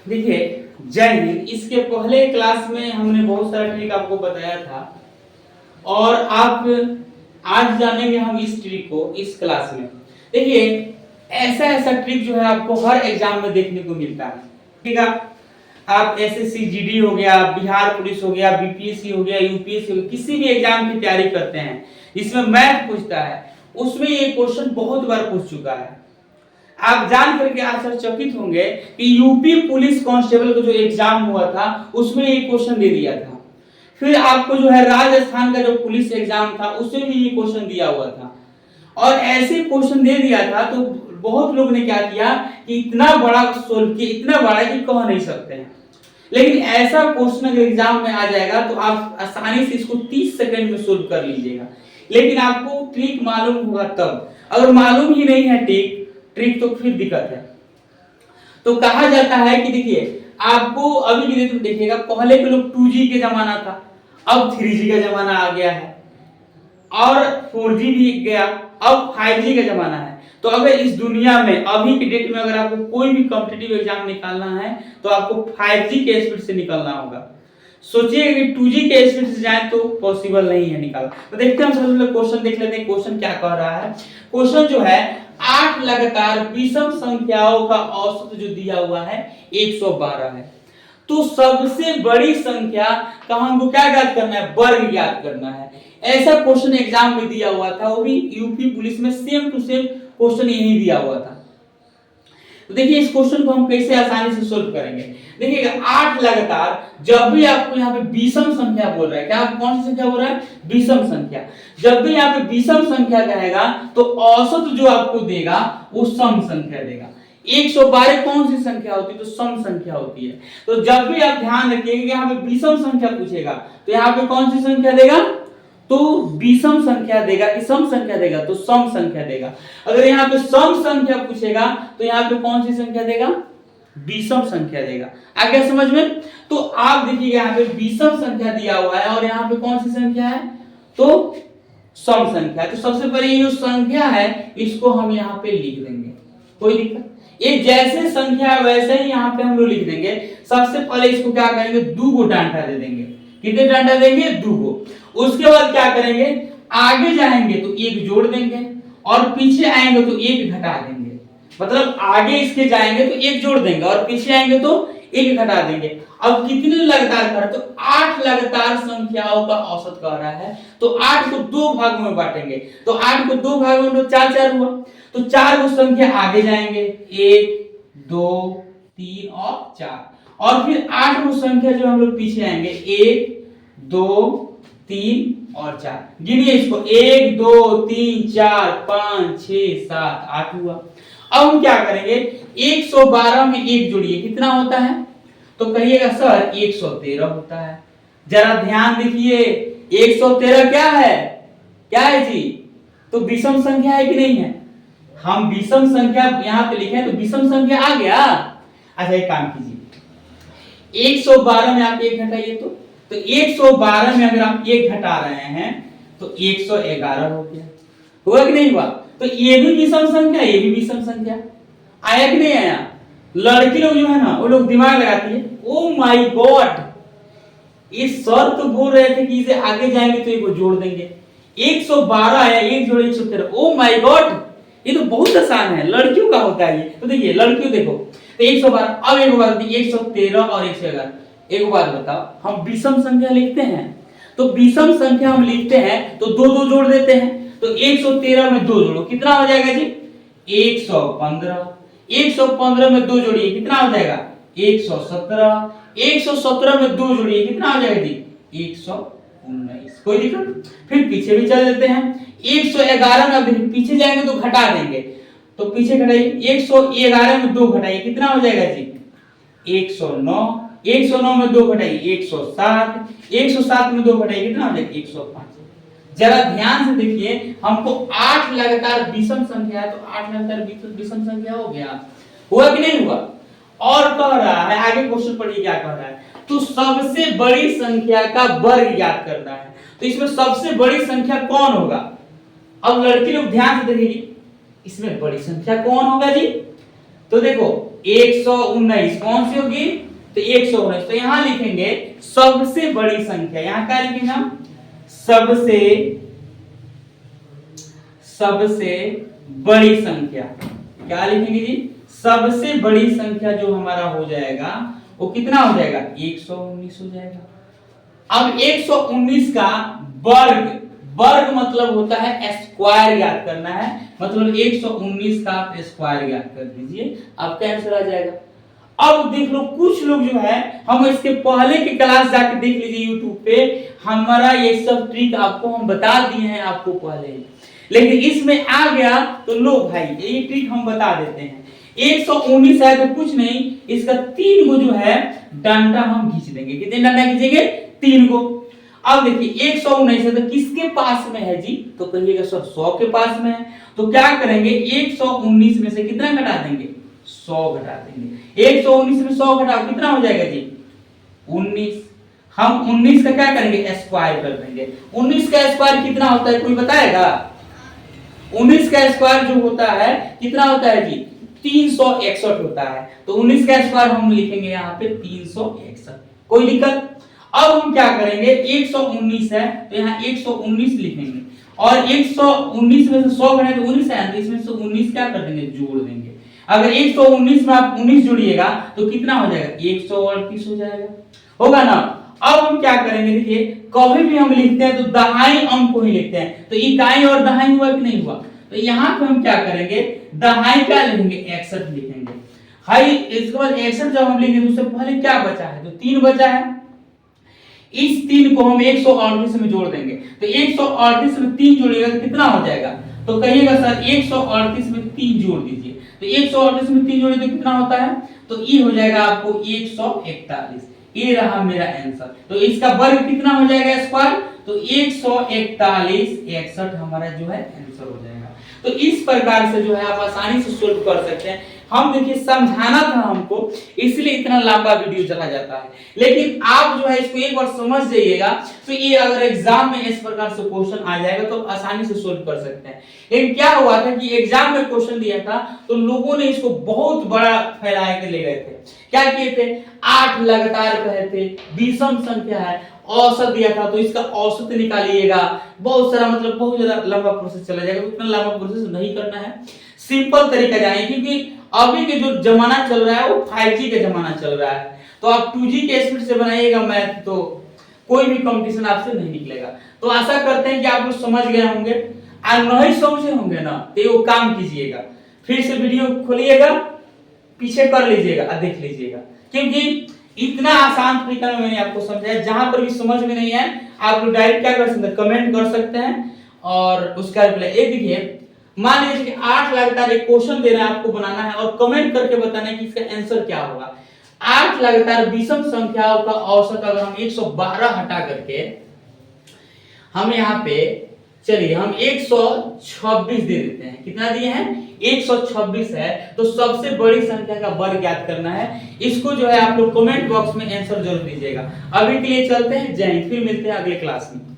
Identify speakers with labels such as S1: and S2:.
S1: देखिए, जय हिंद। इसके पहले क्लास में हमने बहुत सारा ट्रिक आपको बताया था और आप आज जानेंगे हम इस ट्रिक को इस क्लास में। देखिए, ऐसा ऐसा ट्रिक जो है आपको हर एग्जाम में देखने को मिलता है। ठीक है, आप एसएससी जीडी हो गया, बिहार पुलिस हो गया, बीपीएससी हो गया, यूपीएससी हो गया, किसी भी एग्जाम की तैयारी करते हैं जिसमें मैथ पूछता है, उसमें ये क्वेश्चन बहुत बार पूछ चुका है। आप जान करके आश्चर्यचकित होंगे कि यूपी पुलिस कांस्टेबल का जो एग्जाम हुआ था उसमें ये क्वेश्चन दे दिया था। फिर आपको जो है राजस्थान का जो पुलिस एग्जाम था उसमें भी ये क्वेश्चन दिया हुआ था और ऐसे क्वेश्चन दे दिया था तो बहुत लोग ने क्या किया कि इतना बड़ा सोल्व किया, इतना बड़ा कि कह नहीं सकते हैं। लेकिन ऐसा क्वेश्चन अगर एग्जाम में आ जाएगा तो आप आसानी से इसको 30 सेकंड में सोल्व कर लीजिएगा। लेकिन आपको ट्रिक मालूम होगा तब, अगर मालूम ही नहीं है ट्रिक तो फिर दिक्कत है। तो कहा जाता है कि देखिए, आपको अभी की डेट में देखिएगा, पहले के लोग 2G के जमाना था, अब 3G का जमाना आ गया है और 4G भी गया, अब 5G का जमाना है। तो अगर इस दुनिया में अभी की डेट में अगर आपको कोई भी कॉम्पिटिटिव एग्जाम निकालना है तो आपको 5G के स्पीड से निकलना होगा। सोचिए कि 2G के स्पीड से जाए तो पॉसिबल नहीं है निकालना। तो देखते हैं, हम सबसे पहले क्वेश्चन देख लेते हैं क्वेश्चन क्या कह रहा है। क्वेश्चन जो है 8 लगातार विषम संख्याओं का औसत जो दिया हुआ है 112 है। तो सबसे बड़ी संख्या का हमको क्या ज्ञात करना है? वर्ग ज्ञात करना है। ऐसा क्वेश्चन एग्जाम में दिया हुआ था, वो भी यूपी पुलिस में सेम टू सेम क्वेश्चन यही दिया हुआ था। तो देखिए, इस क्वेश्चन को हम कैसे आसानी से सोल्व करेंगे। देखिएगा, 8 लगातार जब भी आपको यहाँ पे विषम संख्या बोल रहा है, क्या कौन सी संख्या बोल रहा है? विषम संख्या। जब भी यहाँ पे विषम संख्या कहेगा तो औसत जो आपको देगा वो सम संख्या देगा। 112 कौन सी संख्या होती है? तो सम संख्या होती है। तो जब भी आप ध्यान रखिएगा कि यहाँ पे विषम संख्या पूछेगा तो यहाँ पे कौन सी संख्या देगा? तो विषम संख्या देगा कि सम संख्या देगा? तो सम संख्या देगा। अगर यहाँ पे सम संख्या पूछेगा तो यहाँ पे कौन सी संख्या देगा? विषम संख्या देगा। आ गया समझ में? तो आप देखिएगा, यहाँ पे विषम संख्या दिया हुआ है और यहाँ पे कौन सी संख्या है? तो सम संख्या। तो सबसे पहले ये जो संख्या है इसको हम यहाँ पे लिख देंगे, कोई दिक्कत? ये जैसे संख्या वैसे ही यहाँ पे हम लोग लिख देंगे। सबसे पहले इसको क्या करेंगे? 2 गो डांटा दे देंगे। कितने डांटा देंगे? 2 गो। उसके बाद क्या करेंगे? आगे जाएंगे तो 1 जोड़ देंगे और पीछे आएंगे तो 1 घटा देंगे। मतलब आगे इसके जाएंगे तो 1 जोड़ देंगे और पीछे आएंगे तो 1 घटा देंगे। अब कितने लगातार कर? तो 8 लगातार संख्याओं का औसत कह रहा है। तो 8 को 2 भागों में बांटेंगे। तो 8 को 2 भागों में 4 हुआ। तो 4 को संख्या आगे जाएंगे, 1 2 3 और 4। और फिर 8 को संख्या जो हम लोग पीछे आएंगे, 1 2 3 और 4। गिनिए इसको, 1 2 3 4 5 6 7 8 हुआ। अब हम क्या करेंगे? 112 में 1 जोड़िए, कितना होता है? तो कहिएगा सर 113 होता है। जरा ध्यान देखिए, 113 क्या है? क्या है जी? तो विषम संख्या है कि नहीं है? हम विषम संख्या यहाँ पे लिखे तो विषम संख्या आ गया। अच्छा, एक काम कीजिए, 112 में आप 1 घटाइए तो 112 में अगर आप 1 घटा रहे हैं तो 111 हो गया। हुआ कि नहीं हुआ? तो ये भी विषम संख्या, ये भी विषम संख्या। आया कि नहीं आया? लड़की लोग जो है ना, वो लोग दिमाग लगाती है। ओ माय गॉड, इस सर तो बोल रहे थे कि इसे आगे जाएंगे तो एक जोड़ देंगे। 112 है, 1 जोड़े 113। ओ माय गॉड, ये तो बहुत आसान है, लड़कियों का होता है ये। तो देखिए, लड़कियों देखो, तो 112। अब एक बात, 113 और 111। एक बात बताओ, हम विषम संख्या लिखते हैं तो विषम संख्या हम लिखते हैं तो 2 2 जोड़ देते हैं। तो 113 में 2 जोड़ो, कितना हो जाएगा जी? 115। 115 में 2 जोड़िए, कितना हो जाएगा? 117। 117 में 2 जोड़िए, कितना हो जाएगा जी? 119। कोई दिक्कत? फिर पीछे भी चल देते हैं। 111 में अब पीछे जाएंगे तो घटा देंगे। तो पीछे घटाइए, 111 में 2 घटाइए, कितना हो जाएगा जी? 109। 109 में 2 घटाइए, 107। 107 में 2 घटाइए, कितना हो जाएगा? 105। जरा ध्यान से देखिए, हमको 8 लगातार विषम संख्या है तो 8 लगातार विषम संख्या हो गया। हुआ कि नहीं हुआ? और कह रहा है, आगे क्वेश्चन पढ़िए क्या कह रहा है। तो सबसे बड़ी संख्या का वर्ग ज्ञात करना है। तो इसमें सबसे बड़ी संख्या कौन होगा? अब लड़की लोग ध्यान से देखिए, इसमें बड़ी संख्या कौन होगा जी? तो देखो, 119 कौन सी होगी? तो 119। तो यहां लिखेंगे सबसे बड़ी संख्या, यहां क्या लिखेंगे हम? सबसे बड़ी संख्या क्या लिखेंगे जी? सबसे बड़ी संख्या जो हमारा हो जाएगा वो कितना हो जाएगा? 119 हो जाएगा। अब 119 का वर्ग, वर्ग मतलब होता है स्क्वायर याद करना है, मतलब 119 का आप स्क्वायर याद कर दीजिए, आपका आंसर आ जाएगा। अब देख लो कुछ लोग जो है, हम इसके पहले की क्लास जाके देख लीजिए YouTube पे, हमारा ये सब ट्रिक आपको हम बता दिए हैं आपको पहले, लेकिन इसमें आ गया तो लो भाई ये ट्रिक हम बता देते हैं। 119 है तो कुछ नहीं, इसका 3 गो जो है डंडा हम खींच देंगे। कितने डंडा खींचेंगे? 3 गो। अब देखिए 119 है तो किसके पास में है जी? तो कहिएगा सर 100 के पास में है। तो क्या करेंगे? 119 में से कितना घटा देंगे? 100 घटा देंगे। 119 में 100 घटाओ कितना हो जाएगा जी? 19। हम 19 का क्या करेंगे? स्क्वायर कर देंगे। 19 का स्क्वायर कितना होता है, कोई बताएगा? 19 का स्क्वायर जो होता है कितना होता है जी? 361 होता है। तो 19 का स्क्वायर हम लिखेंगे यहाँ पे 361। कोई दिक्कत? अब हम क्या करेंगे? 119 है तो यहाँ 119 लिखेंगे, और 119 में से 100 घटाए तो 19 है, तो इसमें से 19 क्या कर देंगे? जोड़ देंगे। अगर 119 में आप 19 जोड़िएगा तो कितना हो जाएगा? 138 हो जाएगा, होगा ना? अब हम क्या करेंगे? देखिए कभी भी हम लिखते हैं तो दहाई अंक को ही लिखते हैं, तो इकाई और दहाई हुआ कि नहीं हुआ? तो यहाँ पे हम क्या करेंगे? दहाई क्या लिखेंगे? 61 लिखेंगे। हाई इसके बाद 61 जब हम लिखेंगे तो उससे पहले क्या बचा है? तो 3 बचा है। इस 3 को हम 138 में जोड़ देंगे, तो 138 में 3 जोड़िएगा तो कितना हो जाएगा? तो कहिएगा सर 138 में 3 जोड़ दीजिए, तो 138 में 3 जोड़े तो कितना होता है? तो ये हो जाएगा आपको 141। ये रहा मेरा आंसर। तो इसका वर्ग कितना हो जाएगा? स्क्वायर। तो 141 61 हमारा जो है आंसर हो जाएगा। तो इस प्रकार से जो है आप आसानी से सोल्व कर सकते हैं। हम देखिए समझाना था हमको, इसलिए इतना लंबा वीडियो चला जाता है, लेकिन आप जो है इसको एक बार समझ जाइएगा तो ये अगर एग्जाम में इस प्रकार से क्वेश्चन आ जाएगा तो आसानी से सोल्व कर सकते हैं। लेकिन क्या हुआ था कि एग्जाम में क्वेश्चन दिया था तो लोगों ने इसको बहुत बड़ा फैला के ले गए थे। क्या किए थे? 8 लगातार कहे थे, विषम संख्या है, औसत दिया था तो इसका औसत निकालिएगा, बहुत सारा मतलब बहुत ज्यादा लंबा प्रोसेस चला जाएगा। उतना लंबा प्रोसेस नहीं करना है, सिंपल तरीका जानिए, क्योंकि अभी के जो जमाना चल रहा है वो 5G का जमाना चल रहा है। तो आप 2G के स्पीड से बनाइएगा मैथ तो कोई भी कंपटीशन आपसे नहीं निकलेगा। तो आशा करते हैं कि आप लोग समझ गए होंगे, और नहीं समझे होंगे ना तो वो काम कीजिएगा, फिर से वीडियो खोलिएगा, पीछे कर लीजिएगा और देख लीजिएगा, क्योंकि इतना आसान तरीका में मैंने आपको समझाया। जहां पर भी समझ में नहीं है आप लोग डायरेक्ट क्या कर सकते हैं? कमेंट कर सकते हैं और उसका रिप्लाई। ये देखिए मान लीजिए कि 8 लगातार एक क्वेश्चन दे रहा है, आपको बनाना है और कमेंट करके बताना है कि इसका आंसर क्या होगा। 8 लगातार विषम संख्याओं का औसत अगर हम 112 हटा करके हम यहाँ पे चलिए हम 126 दे देते हैं। कितना दिए हैं? 126 है। तो सबसे बड़ी संख्या का वर्ग ज्ञात करना है। इसको जो है आप लोग कमेंट बॉक्स में आंसर जरूर दीजिएगा। अभी के लिए चलते हैं, जय हिंद, फिर मिलते हैं अगले क्लास में।